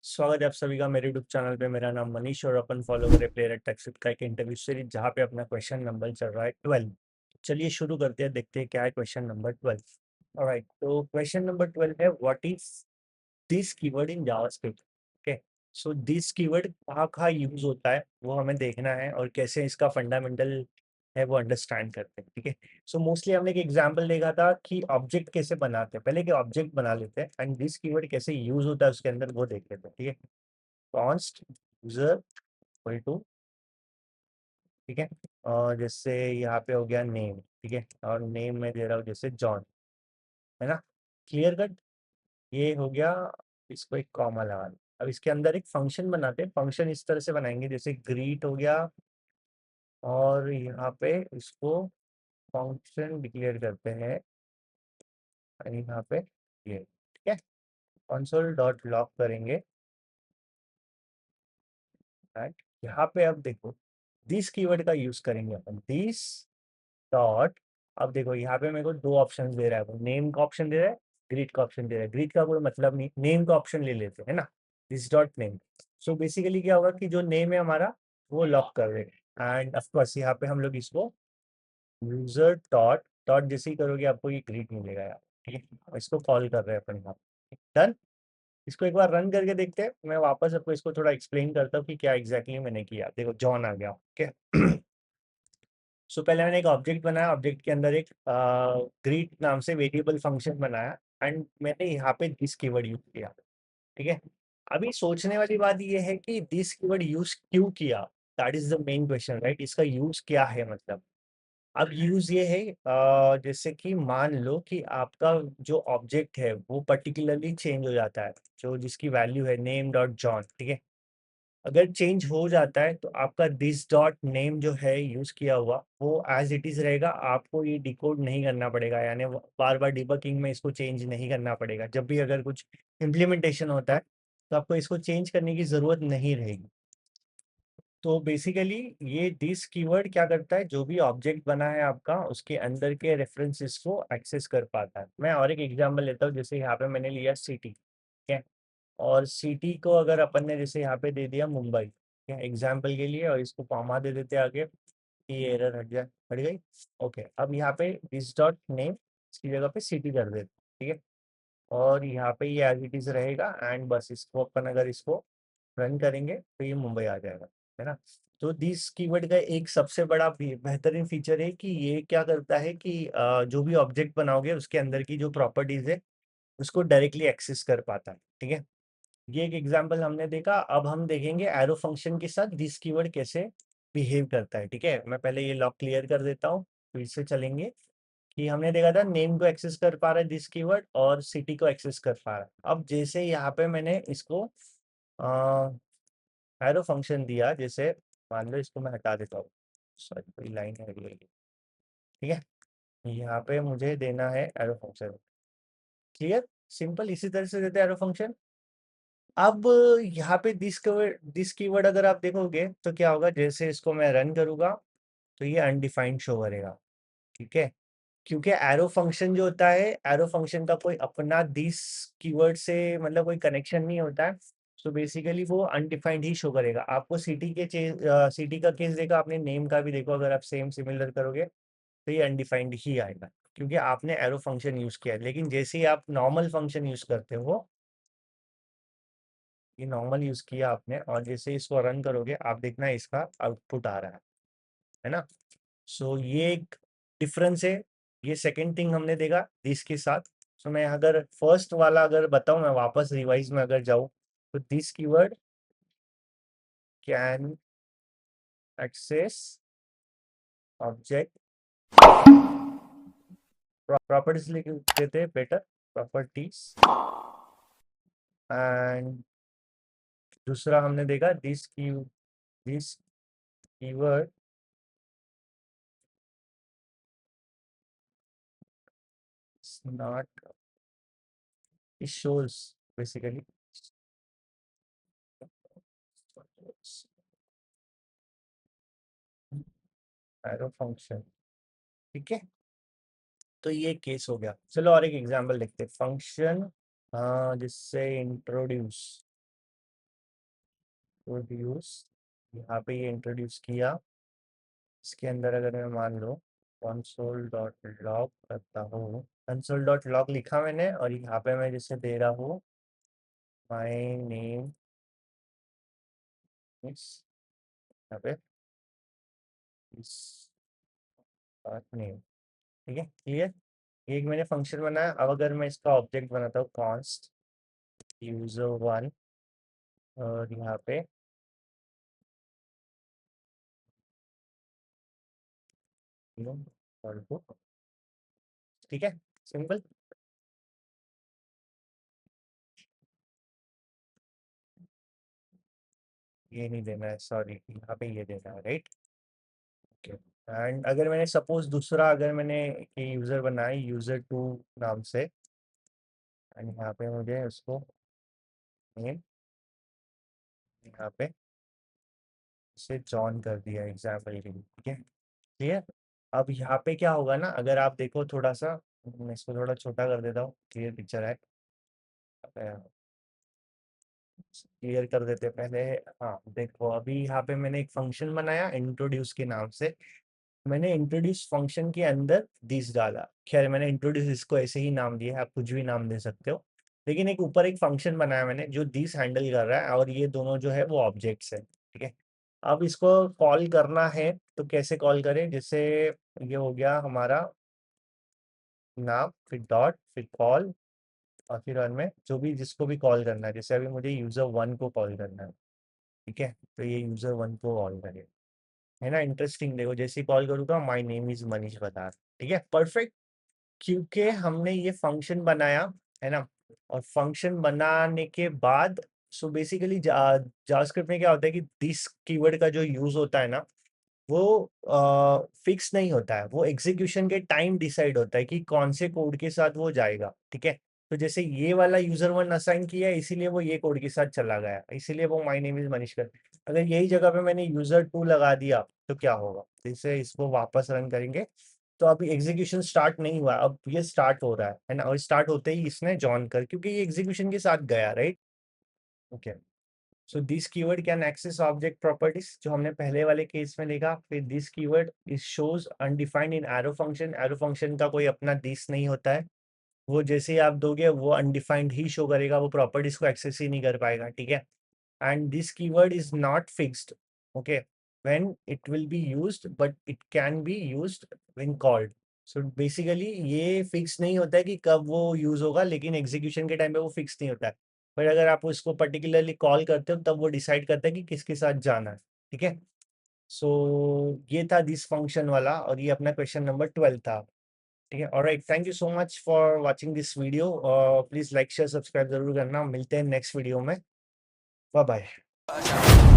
स्वागत है आप सभी का मेरे यूट्यूब चैनल पे। मेरा नाम मनीष और अपन फॉलो करें प्लेयर एट टेक्स्ट का एक इंटरव्यू सीरीज जहाँ पे अपना क्वेश्चन नंबर चल रहा है 12। चलिए शुरू करते हैं, देखते हैं क्या है क्वेश्चन नंबर 12। ऑलराइट, तो क्वेश्चन नंबर 12 है what is this keyword in JavaScript. Okay, so this keyword कहाँ कहाँ यूज होता है वो हमें देखना है और कैसे इसका फंडामेंटल है वो अंडरस्टैंड करते हैं। ठीक है, सो मोस्टली हमने एक एग्जांपल देखा था कि ऑब्जेक्ट कैसे बनाते हैं, पहले के ऑब्जेक्ट बना लेते हैं एंड दिस कीवर्ड कैसे यूज होता है उसके अंदर वो देख लेते हैं। ठीक है, कॉन्स्ट यूजर इक्वल टू, ठीक है, और जैसे यहाँ पे हो गया नेम। ठीक है, और नेम में दे रहा हूँ जैसे जॉन, है ना। क्लियर कट, ये हो गया। इसको एक कॉमा लगा दो। अब इसके अंदर एक फंक्शन बनाते हैं। फंक्शन इस तरह से बनाएंगे जैसे ग्रीट हो गया और यहाँ पे इसको फंक्शन डिक्लेयर करते हैं और यहाँ पे ये, ठीक है, कंसोल डॉट लॉग करेंगे। राइट, यहाँ पे अब देखो दिस कीवर्ड का यूज करेंगे अपन, दिस डॉट। अब देखो यहाँ पे मेरे को दो ऑप्शन दे रहा है, वो नेम का ऑप्शन दे रहा है, ग्रीट का ऑप्शन दे रहा है। ग्रीट का कोई मतलब नहीं, नेम का ऑप्शन ले लेते हैं, है ना। This dot name. So basically क्या होगा कि जो नेम है हमारा वो लॉक कर देगा एंड ऑफ कोर्स यहाँ पे हम लोग इसको यूजर डॉट डॉट जैसे ही करोगे आपको ये ग्रीट मिलेगा यार। ठीक है, इसको कॉल कर रहे हैं अपन यहाँ। डन। इसको एक बार रन करके देखते हैं। मैं वापस आपको इसको थोड़ा एक्सप्लेन करता हूँ कि क्या एग्जैक्टली मैंने किया। देखो जॉन आ गया। ओके, सो पहले मैंने एक ऑब्जेक्ट बनाया, ऑब्जेक्ट के अंदर एक ग्रीट नाम से वेरिएबल फंक्शन बनाया एंड मैंने यहाँ पे दिस कीवर्ड यूज किया। ठीक है, अभी सोचने वाली बात ये है कि दिस कीवर्ड यूज क्यों किया। That is the main question, right. इसका यूज क्या है मतलब। अब यूज ये है जैसे कि मान लो कि आपका जो ऑब्जेक्ट है वो पर्टिकुलरली चेंज हो जाता है, जो जिसकी वैल्यू है नेम डॉट जॉन। ठीक है, अगर चेंज हो जाता है तो आपका दिस डॉट नेम जो है यूज किया हुआ वो एज इट इज रहेगा। आपको ये डिकोड नहीं करना पड़ेगा, यानी बार बार डिबगिंग में इसको चेंज नहीं करना पड़ेगा। जब भी अगर कुछ इम्प्लीमेंटेशन होता है तो आपको इसको चेंज करने की जरूरत नहीं रहेगी। तो बेसिकली ये दिस कीवर्ड क्या करता है, जो भी ऑब्जेक्ट बना है आपका उसके अंदर के रेफरेंसेस को एक्सेस कर पाता है। मैं और एक एग्जांपल लेता हूँ, जैसे यहाँ पे मैंने लिया सिटी। ठीक है, और सिटी को अगर अपन ने जैसे यहाँ पे दे दिया मुंबई, ठीक है, एग्जाम्पल के लिए, और इसको कॉमा दे देते आगे कि ये एरर हट जाए, हट गई। ओके, अब यहाँ पे दिस डॉट नेम इसकी जगह पे सिटी कर देते। ठीक है, और यहाँ पे ये एज इट इज रहेगा एंड बस इसको अपन अगर इसको रन करेंगे तो ये मुंबई आ जाएगा, है ना। तो दिस कीवर्ड का एक सबसे बड़ा बेहतरीन फीचर है कि ये क्या करता है कि जो भी ऑब्जेक्ट बनाओगे उसके अंदर की जो प्रॉपर्टीज है उसको डायरेक्टली एक्सेस कर पाता है। ठीक है, ये एक एग्जांपल हमने देखा। अब हम देखेंगे एरो फंक्शन के साथ दिस कीवर्ड कैसे बिहेव करता है। ठीक है, मैं पहले ये लॉक क्लियर कर देता हूँ, फिर से चलेंगे कि हमने देखा था नेम को एक्सेस कर पा रहा है दिस कीवर्ड और सिटी को एक्सेस कर पा रहा है। अब जैसे यहाँ पे मैंने इसको एरो फंक्शन दिया, जैसे मान लो इसको मैं हटा देता हूँ, सॉरी कोई लाइन है अगली। ठीक है, यहाँ पे मुझे देना है एरो फंक्शन। क्लियर, सिंपल, इसी तरह से देते हैं एरो फंक्शन। अब यहाँ पे दिस कीवर्ड अगर आप देखोगे तो क्या होगा, जैसे इसको मैं रन करूंगा तो ये अनडिफाइंड शो करेगा। ठीक है, क्योंकि एरो फंक्शन जो होता है, एरो फंक्शन का कोई अपना दिस कीवर्ड से मतलब कोई कनेक्शन नहीं होता है। सो बेसिकली वो अनडिफाइंड ही शो करेगा। आपको सिटी का केस देखा आपने, नेम का भी देखो, अगर आप सेम सिमिलर करोगे तो ये अनडिफाइंड ही आएगा क्योंकि आपने एरो फंक्शन यूज किया है। लेकिन जैसे ही आप नॉर्मल फंक्शन यूज करते हो, ये नॉर्मल यूज किया आपने और जैसे इसको रन करोगे आप देखना इसका आउटपुट आ रहा है ना। सो ये एक डिफरेंस है। ये सेकंड थिंग हमने देखा दिस के साथ। सो मैं अगर फर्स्ट वाला अगर बताऊं, मैं वापस रिवाइज में अगर जाऊं तो this keyword can access object properties लिख देते हैं, बेटर प्रॉपर्टीज। एंड दूसरा हमने देखा this keyword not, it shows basically arrow function. ठीक है, तो ये केस हो गया। चलो और एक एग्जांपल देखते हैं, फंक्शन जिससे इंट्रोड्यूस। इंट्रोड्यूस, यहाँ पे ये इंट्रोड्यूस किया। इसके अंदर अगर मैं मान लो कंसोल डॉट लॉग करता हूँ, कंसोल डॉट लॉग लिखा मैंने, और यहाँ पे मैं जैसे दे रहा हूँ माई नेम इस, यहाँ पे इस नेम, ठीक है, क्लियर। एक मैंने फंक्शन बनाया। अब अगर मैं इसका ऑब्जेक्ट बनाता हूँ कॉन्स्ट user1, और यहाँ पे ठीक है, सिंपल। ये नहीं देना है, सॉरी, यहाँ पे ये देना है, राइट। ओके। एंड अगर मैंने सपोज दूसरा, अगर मैंने ये यूजर बनाया user2 नाम से, एंड यहाँ पे मुझे उसको नेम यहाँ पे इसे जॉन कर दिया एग्जाम्पल के लिए, ठीक है, क्लियर। अब यहाँ पे क्या होगा ना, अगर आप देखो थोड़ा सा, मैं इसको थोड़ा छोटा कर देता हूँ, क्लियर पिक्चर है, क्लियर कर देते पहले। हाँ देखो, अभी यहाँ पे मैंने एक फंक्शन बनाया इंट्रोड्यूस के नाम से। मैंने इंट्रोड्यूस फंक्शन के अंदर दिस डाला। खैर मैंने इंट्रोड्यूस इसको ऐसे ही नाम दिया है, आप कुछ भी नाम दे सकते हो, लेकिन एक ऊपर एक फंक्शन बनाया मैंने जो दिस हैंडल कर रहा है, और ये दोनों जो है वो ऑब्जेक्ट्स है, ठीक है। अब इसको कॉल करना है तो कैसे कॉल करें, जैसे ये हो गया हमारा नाम, फिर डॉट, फिर कॉल, और फिर रन में जो भी जिसको भी कॉल करना है, जैसे अभी मुझे यूजर1 को कॉल करना है, ठीक है, तो ये यूजर1 को कॉल करे, है ना। इंटरेस्टिंग, देखो जैसे ही कॉल करूँगा माय नेम इज मनीष बता, ठीक है, परफेक्ट। क्योंकि हमने ये फंक्शन बनाया, है ना, और फंक्शन बनाने के बाद, सो बेसिकली जावास्क्रिप्ट में क्या होता है कि दिस कीवर्ड का जो यूज होता है ना, वो फिक्स नहीं होता है, वो एग्जीक्यूशन के टाइम डिसाइड होता है कि कौन से कोड के साथ वो जाएगा, ठीक है। तो जैसे ये वाला यूजर1 असाइन किया है, इसीलिए वो ये कोड के साथ चला गया, इसीलिए वो माय नेम इज मनीष कर। अगर यही जगह पे मैंने यूजर2 लगा दिया तो क्या होगा, जैसे इसको वापस रन करेंगे तो अभी एग्जीक्यूशन स्टार्ट नहीं हुआ, अब ये स्टार्ट हो रहा है ना, और स्टार्ट होते ही इसने जॉइन कर, क्योंकि ये एग्जीक्यूशन के साथ गया, right. Okay. So this keyword can access object properties, जो हमने पहले वाले केस में देखा। फिर this keyword is shows undefined in arrow function, arrow function का कोई अपना दिस नहीं होता है, वो जैसे ही आप दोगे वो अनडिफाइंड ही शो करेगा, वो प्रॉपर्टीज को एक्सेस ही नहीं कर पाएगा, ठीक है। And this keyword is not fixed, okay, when it will be used, but it can be used when called. So basically ये फिक्स नहीं होता है कि कब वो यूज होगा, लेकिन एग्जीक्यूशन के टाइम पे वो फिक्स नहीं होता है, पर अगर आप उसको पर्टिकुलरली कॉल करते हो तब वो डिसाइड करता है कि किसके साथ जाना है, ठीक है। सो ये था दिस फंक्शन वाला, और ये अपना क्वेश्चन नंबर 12 था, ठीक है। Alright, thank you so much for watching this video. Please like share subscribe जरूर करना, मिलते हैं नेक्स्ट वीडियो में, बाय बाय।